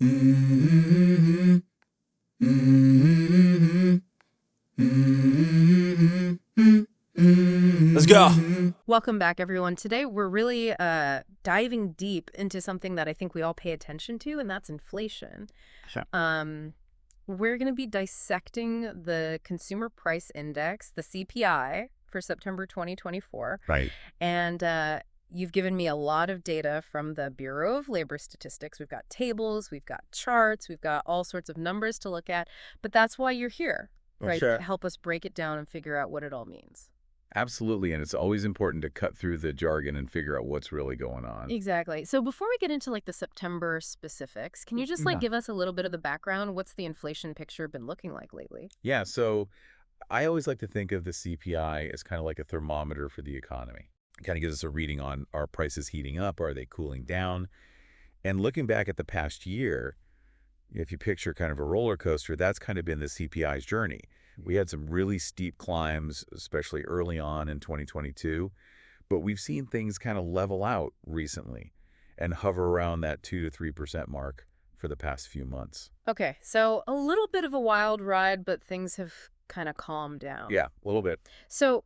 Let's go. Welcome back, everyone. Today, we're really diving deep into something that I think we all pay attention to, and that's inflation. Sure. We're going to be dissecting the Consumer Price Index, the CPI, for September 2024. Right. And you've given me a lot of data from the Bureau of Labor Statistics. We've got tables, we've got charts, we've got all sorts of numbers to look at. But that's why you're here, right? Sure. To help us break it down and figure out what it all means. Absolutely, and it's always important to cut through the jargon and figure out what's really going on. Exactly. So before we get into the September specifics, can you just Yeah. give us a little bit of the background? What's the inflation picture been looking like lately? Yeah, so I always like to think of the CPI as kind of like a thermometer for the economy. It kind of gives us a reading on, are prices heating up, are they cooling down? And looking back at the past year, if you picture kind of a roller coaster, that's kind of been the CPI's journey. We had some really steep climbs, especially early on in 2022, but we've seen things kind of level out recently and hover around that 2 to 3% mark for the past few months. Okay, so a little bit of a wild ride, but things have kind of calmed down. Yeah, a little bit. So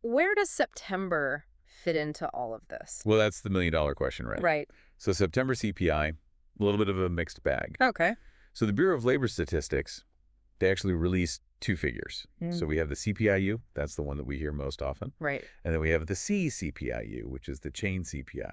where does September fit into all of this? Well, that's the million-dollar question, right? Right. So September CPI, a little bit of a mixed bag. Okay. So the Bureau of Labor Statistics, they actually released two figures. So we have the CPIU, that's the one that we hear most often. Right. And then we have the CCPIU, which is the chain CPI.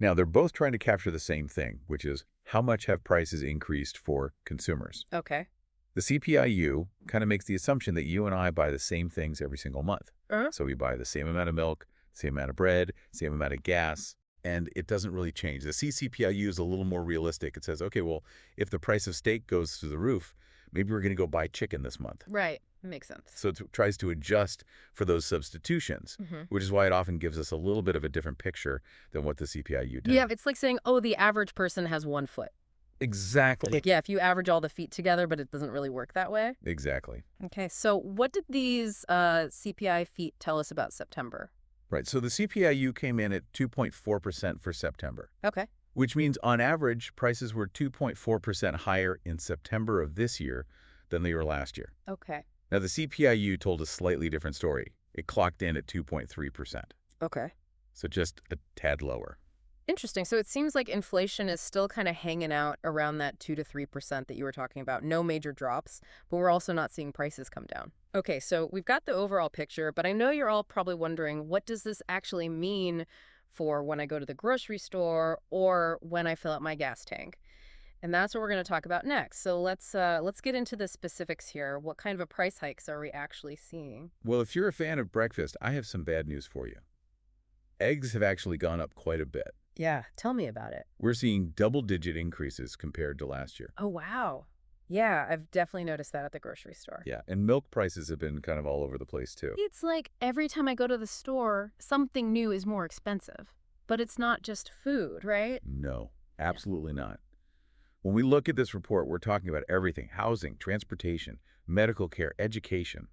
Now, they're both trying to capture the same thing, which is how much have prices increased for consumers. Okay. The CPIU kind of makes the assumption that you and I buy the same things every single month. So we buy the same amount of milk, same amount of bread, same amount of gas, and it doesn't really change. The CCPIU is a little more realistic. It says, okay, well, if the price of steak goes through the roof, maybe we're going to go buy chicken this month. Right. Makes sense. So it tries to adjust for those substitutions, which is why it often gives us a little bit of a different picture than what the CPIU does. Yeah, it's like saying, oh, the average person has 1 foot. Exactly. Yeah, if you average all the feet together, but it doesn't really work that way. Exactly. Okay, so what did these CPI feet tell us about September? Right. So the CPIU came in at 2.4% for September, Okay. which means on average, prices were 2.4% higher in September of this year than they were last year. Okay. Now, the CPIU told a slightly different story. It clocked in at 2.3%, Okay. so just a tad lower. Interesting. So it seems like inflation is still kind of hanging out around that 2 to 3% that you were talking about. No major drops, but we're also not seeing prices come down. Okay, so we've got the overall picture, but I know you're all probably wondering, what does this actually mean for when I go to the grocery store or when I fill up my gas tank? And that's what we're going to talk about next. So let's get into the specifics here. What kind of a price hikes are we actually seeing? Well, if you're a fan of breakfast, I have some bad news for you. Eggs have actually gone up quite a bit. Yeah, tell me about it. We're seeing double-digit increases compared to last year. Oh, wow. Yeah, I've definitely noticed that at the grocery store. Yeah, and milk prices have been kind of all over the place, too. It's like every time I go to the store, something new is more expensive. But it's not just food, right? No, absolutely not. When we look at this report, we're talking about everything: housing, transportation, medical care, education.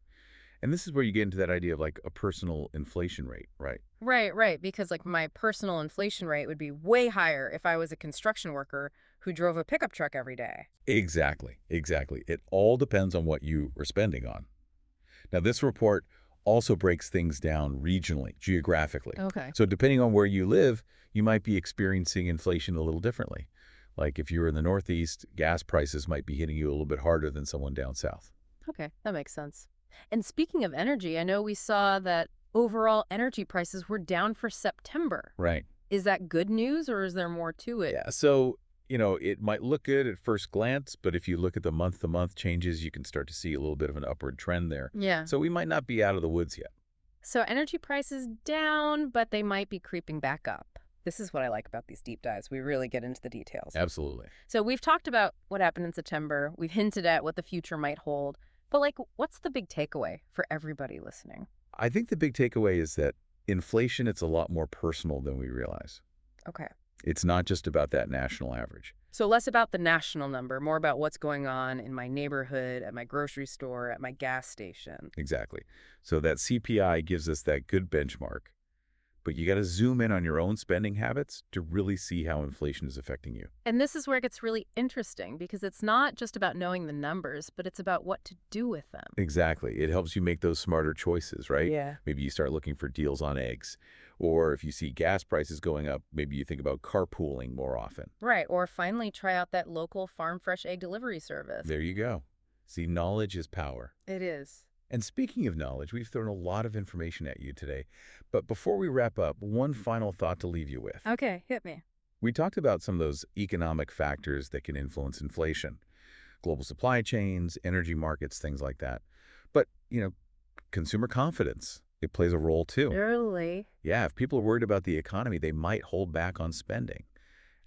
And this is where you get into that idea of like a personal inflation rate, right? Right. Because my personal inflation rate would be way higher if I was a construction worker who drove a pickup truck every day. Exactly. It all depends on what you are spending on. Now, this report also breaks things down regionally, geographically. Okay. So depending on where you live, you might be experiencing inflation a little differently. Like if you're in the Northeast, gas prices might be hitting you a little bit harder than someone down south. Okay, that makes sense. And speaking of energy, I know we saw that overall energy prices were down for September. Right. Is that good news or is there more to it? Yeah. So, it might look good at first glance, but if you look at the month-to-month changes, you can start to see a little bit of an upward trend there. Yeah. So we might not be out of the woods yet. So energy prices down, but they might be creeping back up. This is what I like about these deep dives. We really get into the details. Absolutely. So we've talked about what happened in September. We've hinted at what the future might hold. But what's the big takeaway for everybody listening? I think the big takeaway is that inflation, it's a lot more personal than we realize. Okay. It's not just about that national average. So less about the national number, more about what's going on in my neighborhood, at my grocery store, at my gas station. Exactly. So that CPI gives us that good benchmark. But you got to zoom in on your own spending habits to really see how inflation is affecting you. And this is where it gets really interesting because it's not just about knowing the numbers, but it's about what to do with them. Exactly. It helps you make those smarter choices, right? Yeah. Maybe you start looking for deals on eggs. Or if you see gas prices going up, maybe you think about carpooling more often. Right. Or finally try out that local farm fresh egg delivery service. There you go. See, knowledge is power. It is. And speaking of knowledge, we've thrown a lot of information at you today. But before we wrap up, one final thought to leave you with. Okay, hit me. We talked about some of those economic factors that can influence inflation. Global supply chains, energy markets, things like that. But, consumer confidence, it plays a role too. Really? Yeah, if people are worried about the economy, they might hold back on spending.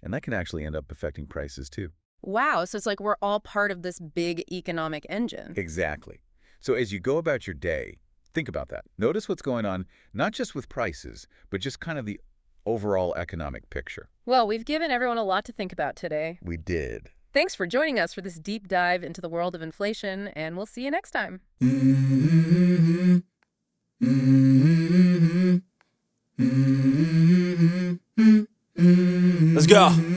And that can actually end up affecting prices too. Wow. So it's like we're all part of this big economic engine. Exactly. So as you go about your day, think about that. Notice what's going on, not just with prices, but just kind of the overall economic picture. Well, we've given everyone a lot to think about today. We did. Thanks for joining us for this deep dive into the world of inflation, and we'll see you next time. Let's go.